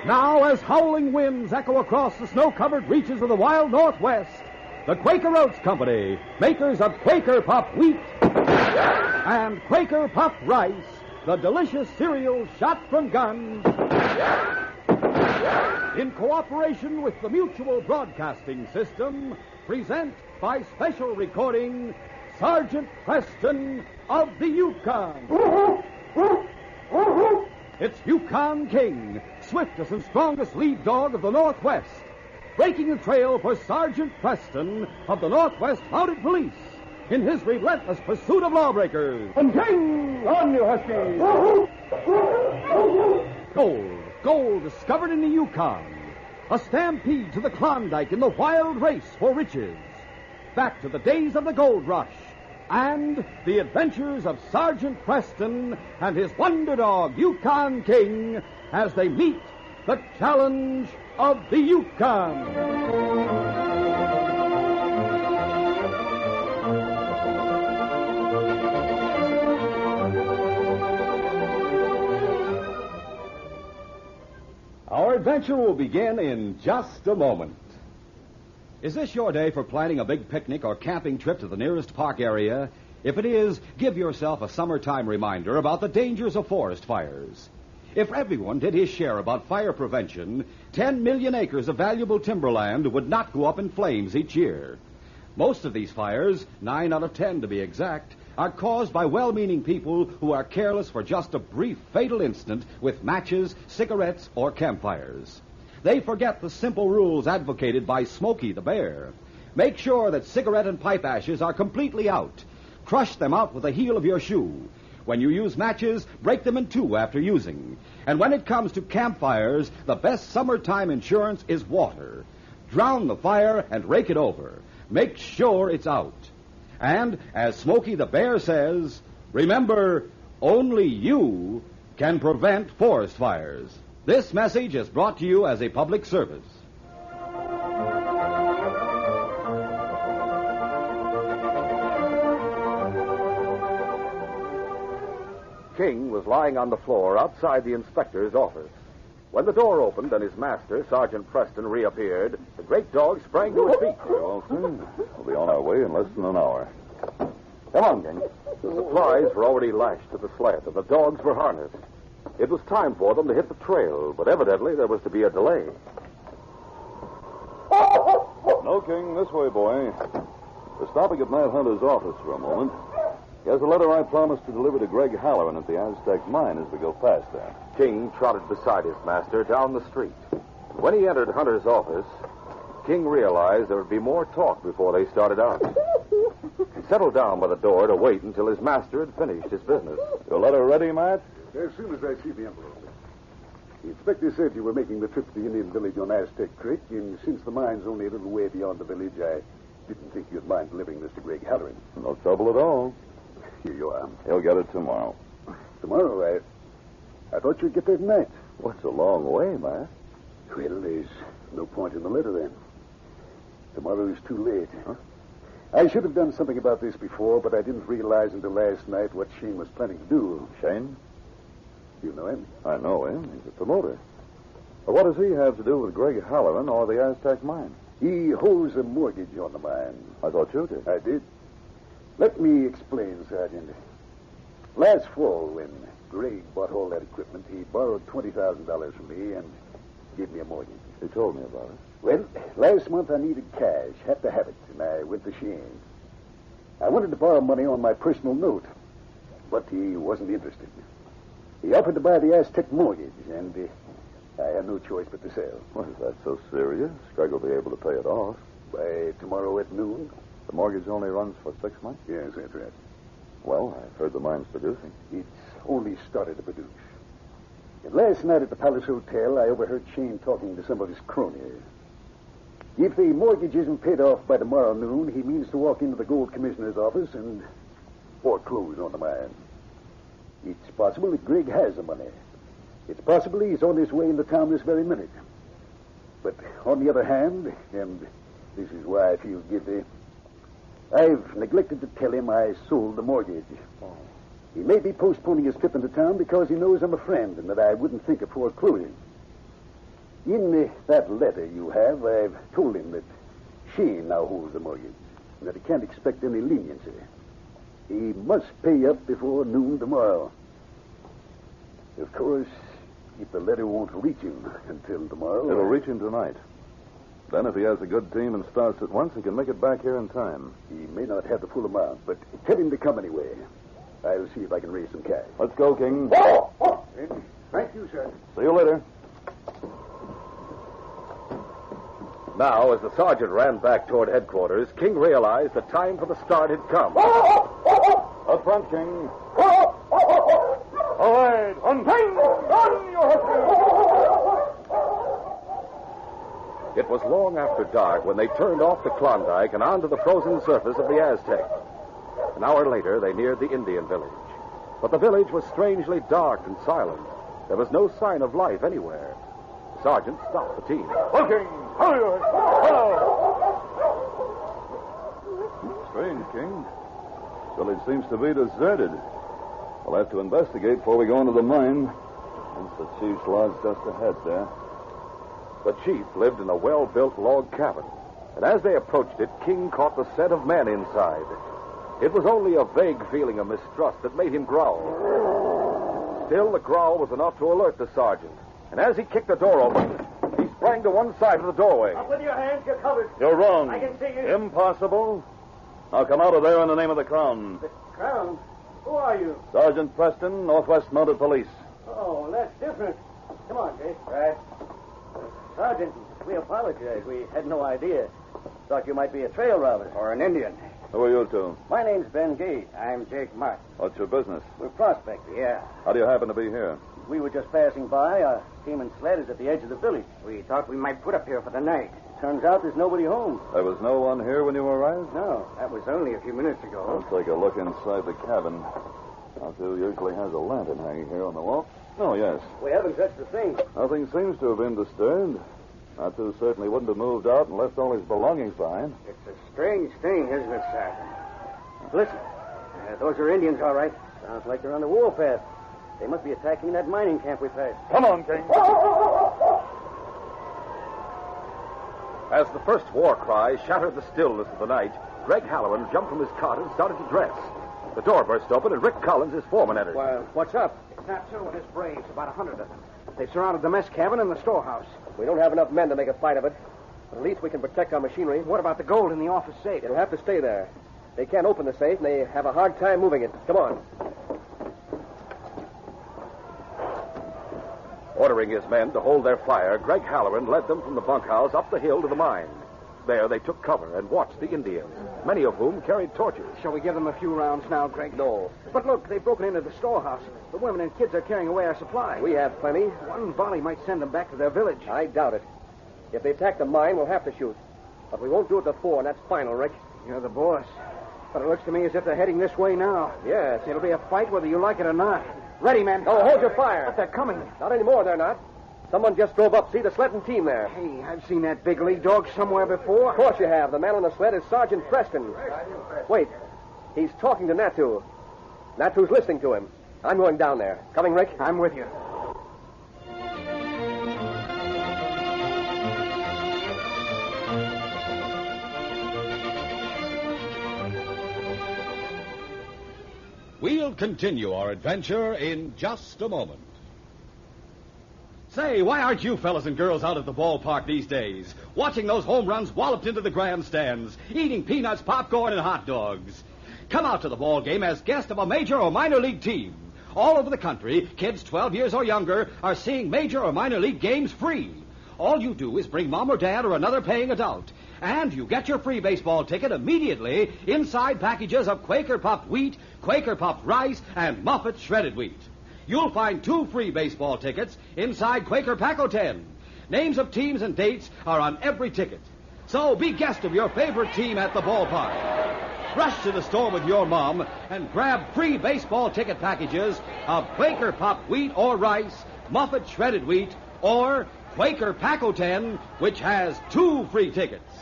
Now, as howling winds echo across the snow-covered reaches of the wild Northwest, the Quaker Oats Company, makers of Quaker Puff Wheat and Quaker Puff Rice, the delicious cereal shot from guns, in cooperation with the Mutual Broadcasting System, present by special recording Sergeant Preston of the Yukon. It's Yukon King, swiftest and strongest lead dog of the Northwest, breaking the trail for Sergeant Preston of the Northwest Mounted Police in his relentless pursuit of lawbreakers. And King, on you, Husky! Gold discovered in the Yukon. A stampede to the Klondike in the wild race for riches. Back to the days of the gold rush. And the adventures of Sergeant Preston and his wonder dog, Yukon King, as they meet the challenge of the Yukon. Our adventure will begin in just a moment. Is this your day for planning a big picnic or camping trip to the nearest park area? If it is, give yourself a summertime reminder about the dangers of forest fires. If everyone did his share about fire prevention, 10 million acres of valuable timberland would not go up in flames each year. Most of these fires, 9 out of 10 to be exact, are caused by well-meaning people who are careless for just a brief fatal instant with matches, cigarettes, or campfires. They forget the simple rules advocated by Smokey the Bear. Make sure that cigarette and pipe ashes are completely out. Crush them out with the heel of your shoe. When you use matches, break them in two after using. And when it comes to campfires, the best summertime insurance is water. Drown the fire and rake it over. Make sure it's out. And, as Smokey the Bear says, remember, only you can prevent forest fires. This message is brought to you as a public service. King was lying on the floor outside the inspector's office. When the door opened and his master, Sergeant Preston, reappeared, the great dog sprang to his feet. Well, sir, we'll be on our way in less than an hour. Come on, King. The supplies were already lashed to the sled, and the dogs were harnessed. It was time for them to hit the trail, but evidently there was to be a delay. No, King, this way, boy. We're stopping at Matt Hunter's office for a moment. He has a letter I promised to deliver to Greg Halloran at the Aztec mine as we go past there. King trotted beside his master down the street. When he entered Hunter's office, King realized there would be more talk before they started out. He settled down by the door to wait until his master had finished his business. Your letter ready, Matt? As soon as I see the envelope. The inspector said you were making the trip to the Indian village on Aztec Creek, and since the mine's only a little way beyond the village, I didn't think you'd mind delivering this to Greg Halloran. No trouble at all. Here you are. He'll get it tomorrow. Tomorrow? I thought you'd get there tonight. What's a long way, Matt? Well, there's no point in the letter, then. Tomorrow is too late. Huh? I should have done something about this before, but I didn't realize until last night what Shane was planning to do. Shane? You know him? I know him. He's a promoter. But what does he have to do with Greg Halloran or the Aztec mine? He holds a mortgage on the mine. I thought you did. I did. Let me explain, Sergeant. Last fall, when Greg bought all that equipment, he borrowed $20,000 from me and gave me a mortgage. He told me about it. Well, last month I needed cash, had to have it, and I went to Shane. I wanted to borrow money on my personal note, but he wasn't interested. He offered to buy the Aztec mortgage, and I had no choice but to sell. Well, is that so serious? Greg will be able to pay it off. By tomorrow at noon? The mortgage only runs for 6 months? Yes, that's right. Well, I've heard the mine's producing. It's only started to produce. And last night at the Palace Hotel, I overheard Shane talking to some of his cronies. If the mortgage isn't paid off by tomorrow noon, he means to walk into the Gold Commissioner's office and foreclose on the mine. It's possible that Greg has the money. It's possible he's on his way into town this very minute. But on the other hand, and this is why I feel guilty, I've neglected to tell him I sold the mortgage. Oh. He may be postponing his trip into town because he knows I'm a friend and that I wouldn't think of foreclosing. In that letter you have, I've told him that Shane now holds the mortgage, and that he can't expect any leniency. He must pay up before noon tomorrow. Of course, if the letter won't reach him until tomorrow... It'll reach him tonight. Then if he has a good team and starts at once, he can make it back here in time. He may not have the full amount, but tell him to come anyway. I'll see if I can raise some cash. Let's go, King. Thank you, sir. See you later. Now, as the sergeant ran back toward headquarters, King realized the time for the start had come. Up front, King. All right, on King! On your It was long after dark when they turned off the Klondike and onto the frozen surface of the Aztec. An hour later, they neared the Indian village. But the village was strangely dark and silent. There was no sign of life anywhere. The sergeant stopped the team. King! Strange, King. Village seems to be deserted. We'll have to investigate before we go into the mine. Since the chief's lodge just ahead there. The chief lived in a well-built log cabin, and as they approached it, King caught the scent of men inside. It was only a vague feeling of mistrust that made him growl. Still, the growl was enough to alert the sergeant, and as he kicked the door open, he sprang to one side of the doorway. Up with your hands, you're covered. You're wrong. I can see you. Impossible. Now come out of there in the name of the Crown. The Crown? Who are you? Sergeant Preston, Northwest Mounted Police. Oh, that's different. Come on, Jake. Right. Sergeant, we apologize. We had no idea. Thought you might be a trail robber. Or an Indian. Who are you two? My name's Ben Gate. I'm Jake Martin. What's your business? We're prospectors. Yeah. How do you happen to be here? We were just passing by. Our team and sled is at the edge of the village. We thought we might put up here for the night. Turns out there's nobody home. There was no one here when you arrived? No, that was only a few minutes ago. I'll take a look inside the cabin. Outdo usually has a lantern hanging here on the wall. Oh, yes. We haven't touched a thing. Nothing seems to have been disturbed. Natu certainly wouldn't have moved out and left all his belongings behind. It's a strange thing, isn't it, Sergeant? Listen, those are Indians, all right. Sounds like they're on the warpath. They must be attacking that mining camp we passed. Come on, King. As the first war cry shattered the stillness of the night, Greg Halloran jumped from his cot and started to dress. The door burst open, and Rick Collins, his foreman, entered. Well, what's up? It's Natu and his braves, about 100 of them. They've surrounded the mess cabin and the storehouse. We don't have enough men to make a fight of it. But at least we can protect our machinery. What about the gold in the office safe? It'll have to stay there. They can't open the safe, and they have a hard time moving it. Come on. Ordering his men to hold their fire, Greg Halloran led them from the bunkhouse up the hill to the mine. There they took cover and watched the Indians, many of whom carried torches. Shall we give them a few rounds now, Greg? No. But look, they've broken into the storehouse. The women and kids are carrying away our supplies. We have plenty. One volley might send them back to their village. I doubt it. If they attack the mine, we'll have to shoot. But we won't do it before, and that's final, Rick. You're the boss. But it looks to me as if they're heading this way now. Yes. It'll be a fight whether you like it or not. Ready, men. No, hold your fire. But they're coming. Not anymore, they're not. Someone just drove up. See the sled and team there. Hey, I've seen that big lead dog somewhere before. Of course you have. The man on the sled is Sergeant Preston. Wait. He's talking to Natu. Natu's listening to him. I'm going down there. Coming, Rick? I'm with you. We'll continue our adventure in just a moment. Say, why aren't you fellas and girls out at the ballpark these days, watching those home runs walloped into the grandstands, eating peanuts, popcorn, and hot dogs? Come out to the ball game as guest of a major or minor league team. All over the country, kids 12 years or younger are seeing major or minor league games free. All you do is bring mom or dad or another paying adult, and you get your free baseball ticket immediately inside packages of Quaker Puffed wheat, Quaker Puffed rice, and Muffet shredded wheat. You'll find 2 free baseball tickets inside Quaker Pack-O-10. Names of teams and dates are on every ticket. So be guest of your favorite team at the ballpark. Rush to the store with your mom and grab free baseball ticket packages of Quaker Puffed wheat or rice, Muffet shredded wheat, or Quaker Pack-O-10, which has 2 free tickets.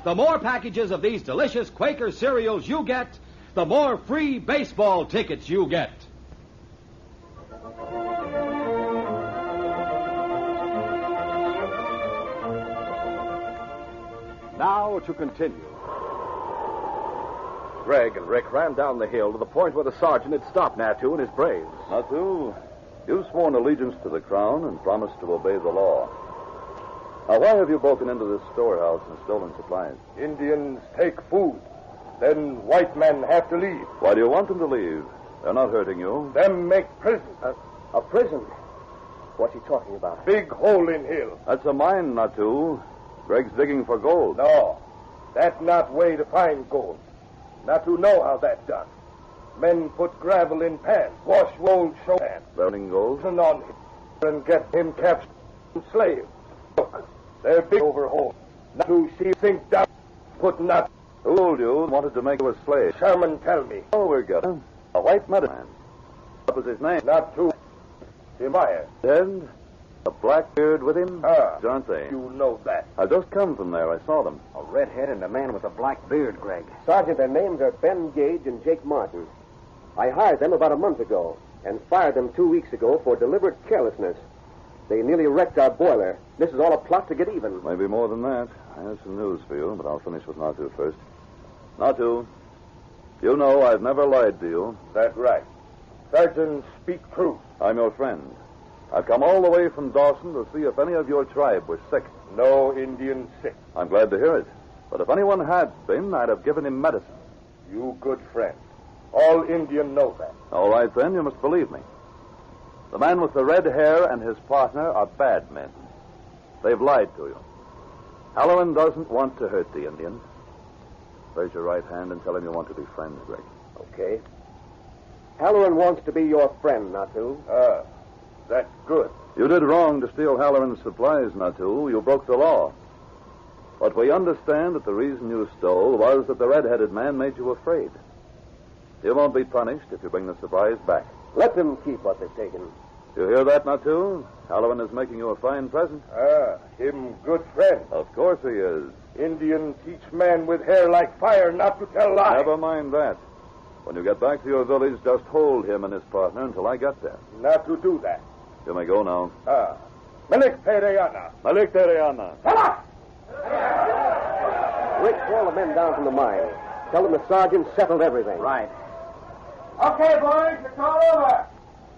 The more packages of these delicious Quaker cereals you get, the more free baseball tickets you get. now to continue. Greg and Rick ran down the hill to the point where the sergeant had stopped Natu and his braves. Natu, you've sworn allegiance to the crown and promised to obey the law. Now, why have you broken into this storehouse and stolen supplies? Indians take food. Then white men have to leave. Why do you want them to leave? They're not hurting you. Them make prison. A prison? What's he talking about? Big hole in hill. That's a mine, Natu. Greg's digging for gold. No, that's not way to find gold. Not to know how that's done. Men put gravel in pans, wash old show pans, Burning gold? and on him, and get him captured slave. Look, they're big over hole. Not to see sink down, put not. Who told you and wanted to make you a slave? Sherman tell me. Oh, we got him. A white medicine man. What was his name? Not to. Timaya. And a black beard with him? Aren't they? You know that. I've just come from there. I saw them. A redhead and a man with a black beard, Greg. Sergeant, their names are Ben Gage and Jake Martin. I hired them about a month ago and fired them 2 weeks ago for deliberate carelessness. They nearly wrecked our boiler. This is all a plot to get even. Maybe more than that. I have some news for you, but I'll finish with Natu first. Natu, you know I've never lied to you. That's right. Sergeant, speak truth. I'm your friend. I've come all the way from Dawson to see if any of your tribe was sick. No Indian sick. I'm glad to hear it. But if anyone had been, I'd have given him medicine. You good friend. All Indian know that. All right, then, you must believe me. The man with the red hair and his partner are bad men. They've lied to you. Halloran doesn't want to hurt the Indians. Raise your right hand and tell him you want to be friends, Greg. Okay. Halloran wants to be your friend, Natu. That's good. You did wrong to steal Halloran's supplies, Natu. You broke the law. But we understand that the reason you stole was that the red-headed man made you afraid. You won't be punished if you bring the supplies back. Let them keep what they've taken. You hear that, Natu? Halloran is making you a fine present. Him good friend. Of course he is. Indian teach man with hair like fire not to tell lies. Never mind that. When you get back to your village, just hold him and his partner until I get there. Not to do that. You may go now. Malik Tereyana. Malik Tereyana. Rick, call the men down from the mine. Tell them the sergeant settled everything. Right. Okay, boys, it's all over.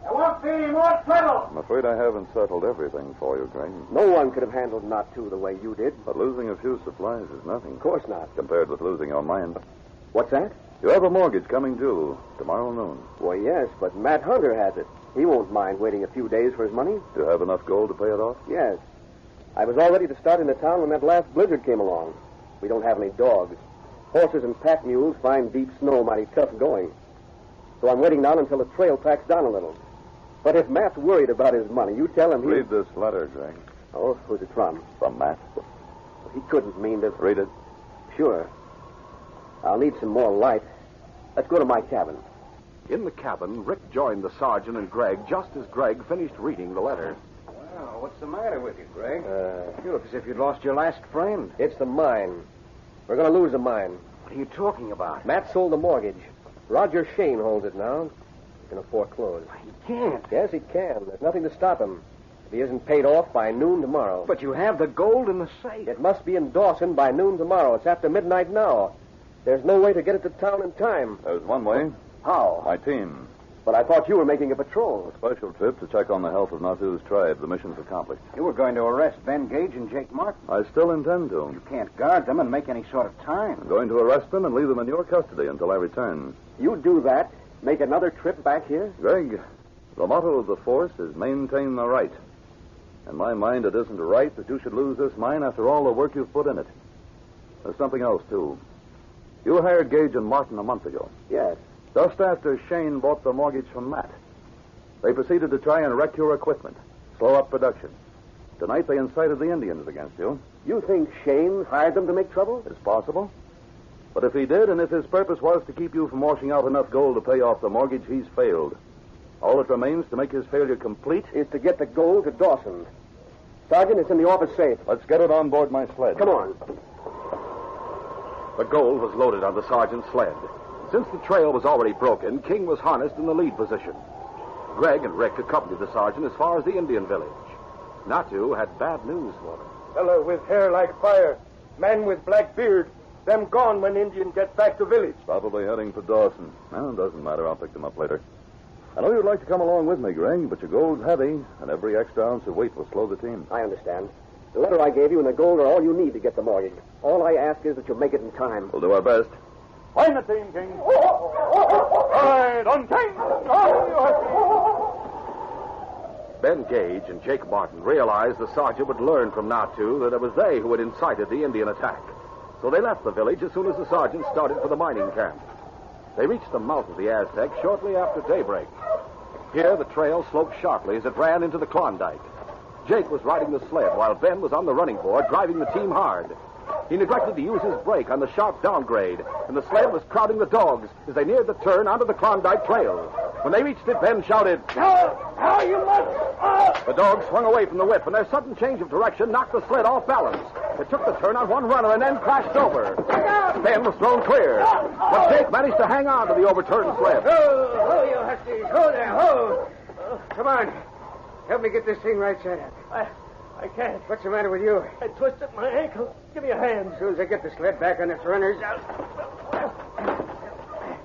There won't be any more trouble. I'm afraid I haven't settled everything for you, Greg. No one could have handled Natu the way you did. But losing a few supplies is nothing. Of course not. Compared with losing your mind. What's that? You have a mortgage coming due tomorrow noon. Well, yes, but Matt Hunter has it. He won't mind waiting a few days for his money. Do you have enough gold to pay it off? Yes. I was all ready to start in the town when that last blizzard came along. We don't have any dogs. Horses and pack mules find deep snow mighty tough going. So I'm waiting now until the trail packs down a little. But if Matt's worried about his money, you tell him Read this letter, Greg. Oh, who's it from? From Matt. He couldn't mean to... Read it. Sure. I'll need some more light. Let's go to my cabin. In the cabin, Rick joined the sergeant and Greg just as Greg finished reading the letter. Well, what's the matter with you, Greg? You look as if you'd lost your last friend. It's the mine. We're going to lose the mine. What are you talking about? Matt sold the mortgage. Roger Shane holds it now. He's going to foreclose. He can't. Yes, he can. There's nothing to stop him. If he isn't paid off by noon tomorrow. But you have the gold in the safe. It must be in Dawson by noon tomorrow. It's after midnight now. There's no way to get it to town in time. There's one way. How? My team. But I thought you were making a patrol. A special trip to check on the health of Natu's tribe. The mission's accomplished. You were going to arrest Ben Gage and Jake Martin. I still intend to. You can't guard them and make any sort of time. I'm going to arrest them and leave them in your custody until I return. You do that, make another trip back here? Greg, the motto of the force is maintain the right. In my mind, it isn't right that you should lose this mine after all the work you've put in it. There's something else, too. You hired Gage and Martin a month ago. Yes. Just after Shane bought the mortgage from Matt. They proceeded to try and wreck your equipment, slow up production. Tonight they incited the Indians against you. You think Shane hired them to make trouble? It's possible. But if he did, and if his purpose was to keep you from washing out enough gold to pay off the mortgage, he's failed. All that remains to make his failure complete is to get the gold to Dawson. Sergeant, it's in the office safe. Let's get it on board my sled. Come on. The gold was loaded on the sergeant's sled. Since the trail was already broken, King was harnessed in the lead position. Greg and Rick accompanied the sergeant as far as the Indian village. Natu had bad news for them. Fellow with hair like fire. Man with black beard. Them gone when Indian get back to village. Probably heading for Dawson. Well, it doesn't matter. I'll pick them up later. I know you'd like to come along with me, Greg, but your gold's heavy, and every extra ounce of weight will slow the team. I understand. The letter I gave you and the gold are all you need to get the mortgage. All I ask is that you make it in time. We'll do our best. Find the team, King. Ride on, King. Ben Gage and Jake Martin realized the sergeant would learn from Natu that it was they who had incited the Indian attack. So they left the village as soon as the sergeant started for the mining camp. They reached the mouth of the Aztec shortly after daybreak. Here, the trail sloped sharply as it ran into the Klondike. Jake was riding the sled while Ben was on the running board, driving the team hard. He neglected to use his brake on the sharp downgrade, and the sled was crowding the dogs as they neared the turn onto the Klondike trail. When they reached it, Ben shouted, Now you must... The dogs swung away from the whip, and their sudden change of direction knocked the sled off balance. It took the turn on one runner and then crashed over. Ben was thrown clear, but Jake managed to hang on to the overturned sled. Oh, you huskies. Hold there, hold. Come on. Help me get this thing right side up. I can't. What's the matter with you? I twisted my ankle. Give me a hand. As soon as I get the sled back on its runners, I'll...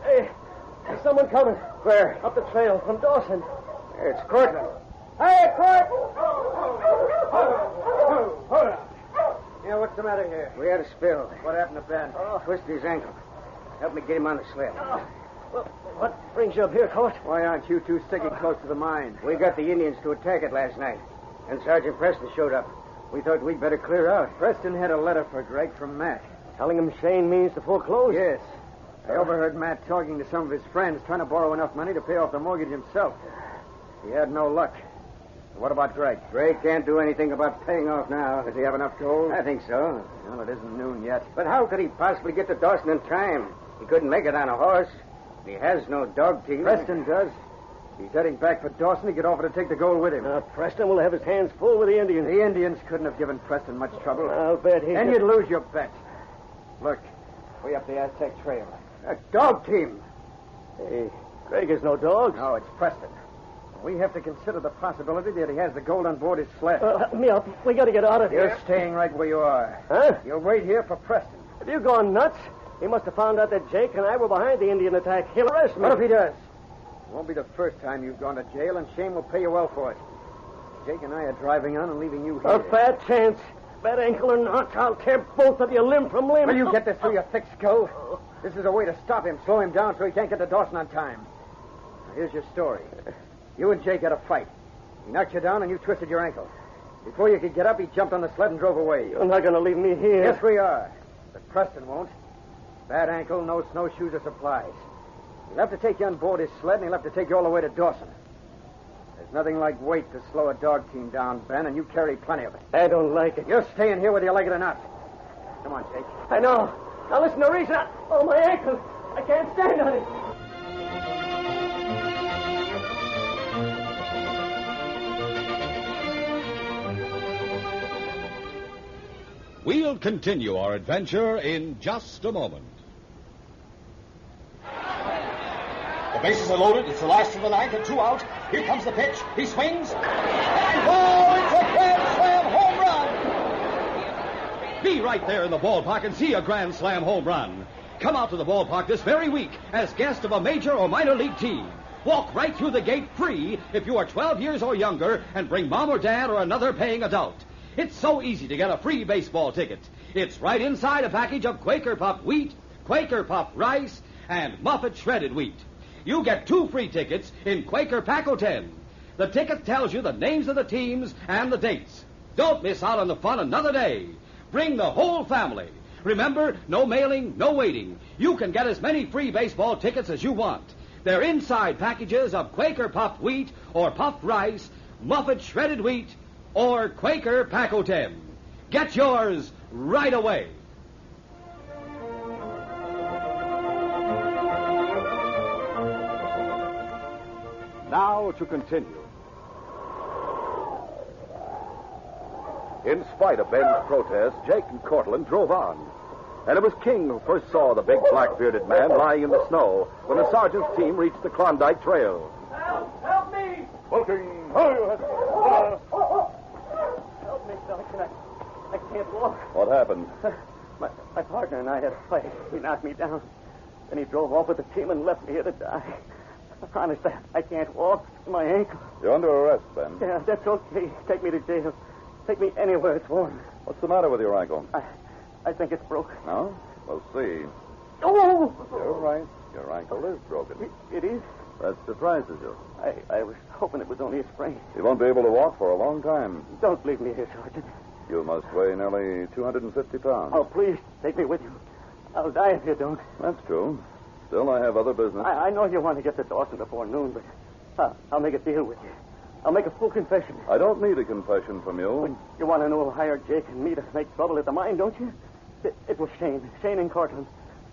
Hey, there's someone coming. Where? Up the trail from Dawson. It's Cortland. Hey, Court! Hold on. Yeah, what's the matter here? We had a spill. What happened to Ben? Twisted his ankle. Help me get him on the sled. Well, what brings you up here, Court? Why aren't you two sticking close to the mine? We got the Indians to attack it last night. And Sergeant Preston showed up. We thought we'd better clear out. Preston had a letter for Greg from Matt. Telling him Shane means to foreclose? Yes. I overheard Matt talking to some of his friends, trying to borrow enough money to pay off the mortgage himself. He had no luck. What about Greg? Greg can't do anything about paying off now. Does he have enough gold? I think so. Well, it isn't noon yet. But how could he possibly get to Dawson in time? He couldn't make it on a horse. He has no dog team. Preston does. He's heading back for Dawson. He could offer to take the gold with him. Preston will have his hands full with the Indians. The Indians couldn't have given Preston much trouble. I'll bet he... And you'd lose your bet. Look, way up the Aztec Trail. A dog team. Hey, Greg is no dog. No, it's Preston. We have to consider the possibility that he has the gold on board his sled. Help me up. We got to get out of here. You're staying right where you are. Huh? You'll wait here for Preston. Have you gone nuts? He must have found out that Jake and I were behind the Indian attack. He'll arrest me. What if he does? It won't be the first time you've gone to jail, and Shane will pay you well for it. Jake and I are driving on and leaving you here. A fat chance. Bad ankle or not, I'll tear both of you limb from limb. Will you get this through your thick skull? This is a way to stop him, slow him down so he can't get to Dawson on time. Now, here's your story. You and Jake had a fight. He knocked you down and you twisted your ankle. Before you could get up, he jumped on the sled and drove away. You're not going to leave me here. Yes, we are. But Preston won't. Bad ankle, no snowshoes or supplies. He'll have to take you on board his sled, and he'll have to take you all the way to Dawson. There's nothing like weight to slow a dog team down, Ben, and you carry plenty of it. I don't like it. You're staying here whether you like it or not. Come on, Jake. I know. Now listen to reason. Oh, my ankle. I can't stand on it. We'll continue our adventure in just a moment. The bases are loaded. It's the last of the ninth and 2 out. Here comes the pitch. He swings. And it's a grand slam home run. Be right there in the ballpark and see a grand slam home run. Come out to the ballpark this very week as guest of a major or minor league team. Walk right through the gate free if you are 12 years or younger and bring mom or dad or another paying adult. It's so easy to get a free baseball ticket. It's right inside a package of Quaker Puff wheat, Quaker Puff rice, and Muffet shredded wheat. You get 2 free tickets in Quaker Pack-O-10. The ticket tells you the names of the teams and the dates. Don't miss out on the fun another day. Bring the whole family. Remember, no mailing, no waiting. You can get as many free baseball tickets as you want. They're inside packages of Quaker Puff wheat or puffed rice, Muffet shredded wheat, or Quaker Pack-O-10. Get yours right away. Now to continue. In spite of Ben's protest, Jake and Cortland drove on. And it was King who first saw the big black-bearded man lying in the snow when the sergeant's team reached the Klondike Trail. Help me! Walking. Oh, Help me, Doc. I can't walk. What happened? partner and I had a fight. He knocked me down. Then he drove off with the team and left me here to die. Honest, I can't walk. My ankle. You're under arrest, Ben. Yeah, that's okay. Take me to jail. Take me anywhere it's warm. What's the matter with your ankle? I think it's broken. No? We'll see. Oh! You're right. Your ankle is broken. It is? That surprises you. I was hoping it was only a sprain. You won't be able to walk for a long time. Don't leave me here, Sergeant. You must weigh nearly 250 pounds. Oh, please, take me with you. I'll die if you don't. That's true. Still, I have other business. I know you want to get to Dawson before noon, but I'll make a deal with you. I'll make a full confession. I don't need a confession from you. But you want to know who hired Jake and me to make trouble at the mine, don't you? It was Shane in Cortland.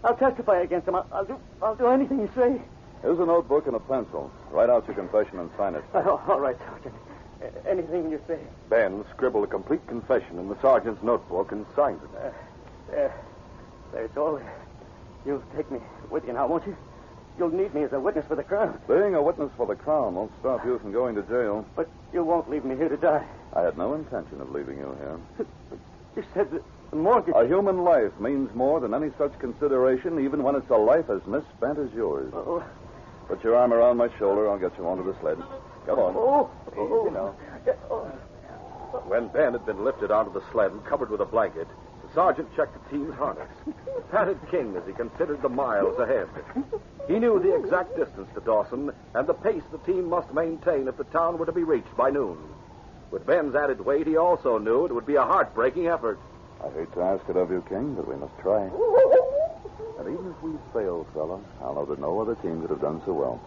I'll testify against him. I'll do anything you say. Here's a notebook and a pencil. Write out your confession and sign it. All right, Sergeant. Anything you say. Ben scribbled a complete confession in the sergeant's notebook and signed it. There it's all. You'll take me with you now, won't you? You'll need me as a witness for the Crown. Being a witness for the Crown won't stop you from going to jail. But you won't leave me here to die. I had no intention of leaving you here. You said that the mortgage... A human life means more than any such consideration, even when it's a life as misspent as yours. Oh. Put your arm around my shoulder. I'll get you onto the sled. Come on. Easy now. When Ben had been lifted onto the sled and covered with a blanket, the sergeant checked the team's harness. Patted King as he considered the miles ahead. He knew the exact distance to Dawson and the pace the team must maintain if the town were to be reached by noon. With Ben's added weight, he also knew it would be a heartbreaking effort. I hate to ask it of you, King, but we must try. And even if we fail, fella, I'll know that no other team could have done so well.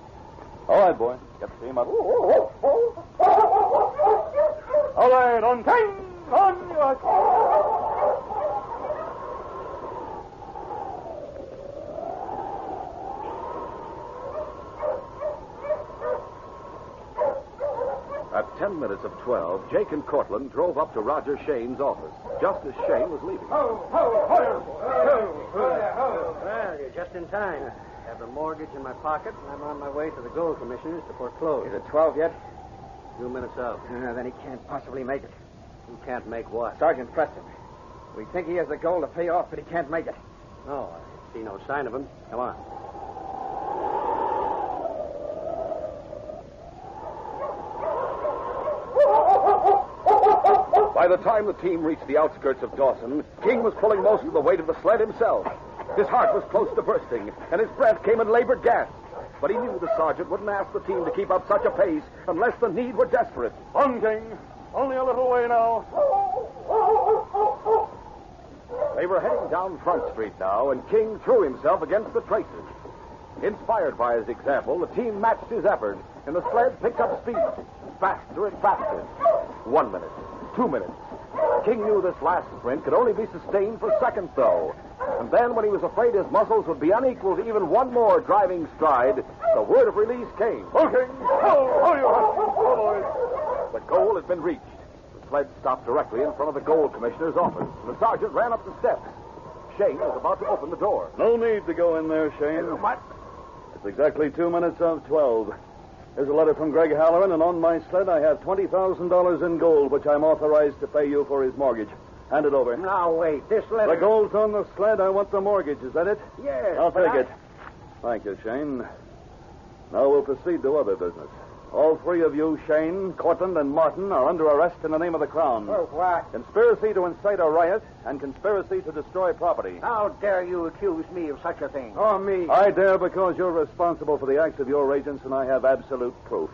All right, boy. Get the team up. All right, on time. On your... At 10 minutes of 12, Jake and Cortland drove up to Roger Shane's office, just as Shane was leaving. Well, you're just in time. I have the mortgage in my pocket, and I'm on my way to the gold commissioners to foreclose. Is it 12 yet? 2 minutes out. Then he can't possibly make it. Who can't make what? Sergeant Preston. We think he has the gold to pay off, but he can't make it. No, I see no sign of him. Come on. By the time the team reached the outskirts of Dawson, King was pulling most of the weight of the sled himself. His heart was close to bursting, and his breath came in labored gasps. But he knew the sergeant wouldn't ask the team to keep up such a pace unless the need were desperate. On, King. Only a little way now. They were heading down Front Street now, and King threw himself against the traces. Inspired by his example, the team matched his effort, and the sled picked up speed. Faster and faster. 1 minute. 2 minutes. King knew this last sprint could only be sustained for seconds, though. And then, when he was afraid his muscles would be unequal to even one more driving stride, the word of release came. Okay. Oh, The goal had been reached. The sled stopped directly in front of the gold commissioner's office, and the sergeant ran up the steps. Shane was about to open the door. No need to go in there, Shane. What? It's exactly 2 minutes of 12. Here's a letter from Greg Halloran, and on my sled I have $20,000 in gold, which I'm authorized to pay you for his mortgage. Hand it over. Now, wait. This letter... The gold's on the sled. I want the mortgage. Is that it? Yes. I'll take it. Thank you, Shane. Now we'll proceed to other business. All three of you, Shane, Cortland, and Martin, are under arrest in the name of the Crown. For what? Conspiracy to incite a riot and conspiracy to destroy property. How dare you accuse me of such a thing? Oh, me. I dare because you're responsible for the acts of your agents, and I have absolute proof.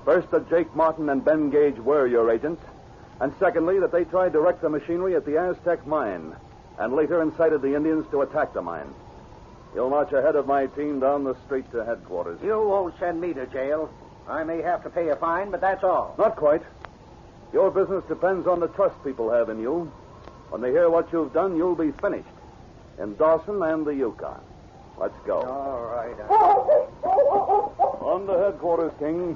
First, that Jake Martin and Ben Gage were your agents, and secondly, that they tried to wreck the machinery at the Aztec mine, and later incited the Indians to attack the mine. You'll march ahead of my team down the street to headquarters. You won't send me to jail. I may have to pay a fine, but that's all. Not quite. Your business depends on the trust people have in you. When they hear what you've done, you'll be finished. In Dawson and the Yukon. Let's go. All right. On to headquarters, King.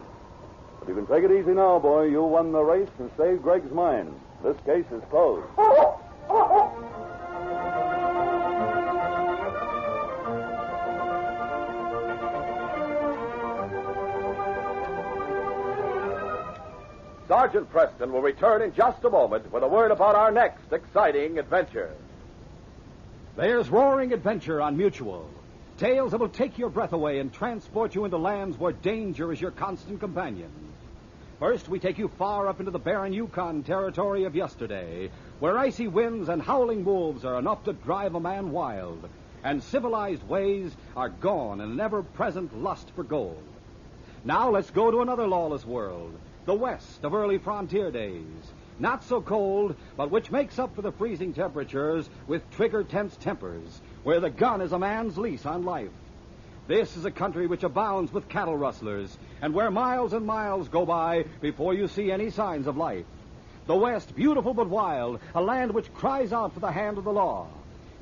But you can take it easy now, boy. You won the race and saved Greg's mine. This case is closed. Sergeant Preston will return in just a moment with a word about our next exciting adventure. There's roaring adventure on Mutual. Tales that will take your breath away and transport you into lands where danger is your constant companion. First, we take you far up into the barren Yukon territory of yesterday, where icy winds and howling wolves are enough to drive a man wild, and civilized ways are gone in an ever-present lust for gold. Now let's go to another lawless world, the west of early frontier days. Not so cold, but which makes up for the freezing temperatures with trigger-tense tempers, where the gun is a man's lease on life. This is a country which abounds with cattle rustlers, and where miles and miles go by before you see any signs of life. The West, beautiful but wild, a land which cries out for the hand of the law.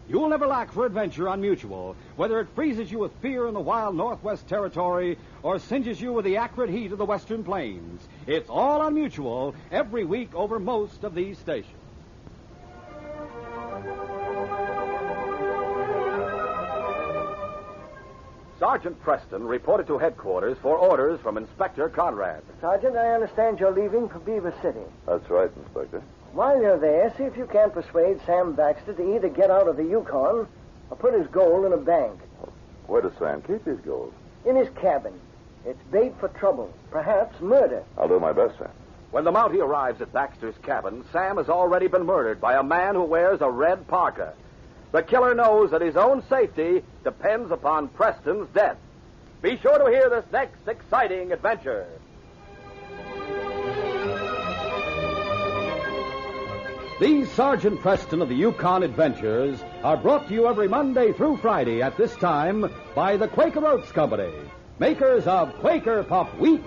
You'll never lack for adventure on Mutual, whether it freezes you with fear in the wild Northwest Territory or singes you with the acrid heat of the Western Plains. It's all on Mutual every week over most of these stations. Sergeant Preston reported to headquarters for orders from Inspector Conrad. Sergeant, I understand you're leaving for Beaver City. That's right, Inspector. While you're there, see if you can't persuade Sam Baxter to either get out of the Yukon or put his gold in a bank. Where does Sam keep his gold? In his cabin. It's bait for trouble, perhaps murder. I'll do my best, Sam. When the Mountie arrives at Baxter's cabin, Sam has already been murdered by a man who wears a red parka. The killer knows that his own safety depends upon Preston's death. Be sure to hear this next exciting adventure. These Sergeant Preston of the Yukon Adventures are brought to you every Monday through Friday at this time by the Quaker Oats Company, makers of Quaker Puff Wheat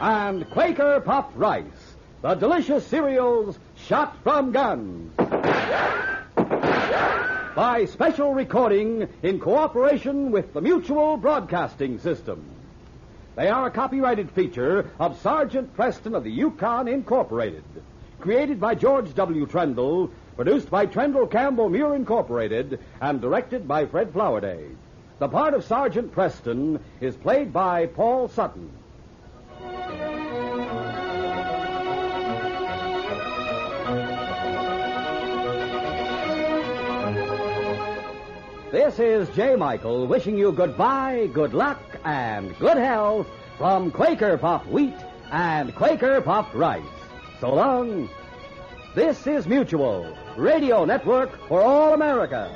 and Quaker Puff Rice, the delicious cereals shot from guns. By special recording in cooperation with the Mutual Broadcasting System. They are a copyrighted feature of Sergeant Preston of the Yukon Incorporated. Created by George W. Trendle, produced by Trendle Campbell Muir Incorporated, and directed by Fred Flowerday. The part of Sergeant Preston is played by Paul Sutton. This is J. Michael wishing you goodbye, good luck, and good health from Quaker Puff Wheat and Quaker Puff Rice. So long. This is Mutual, Radio Network for all America.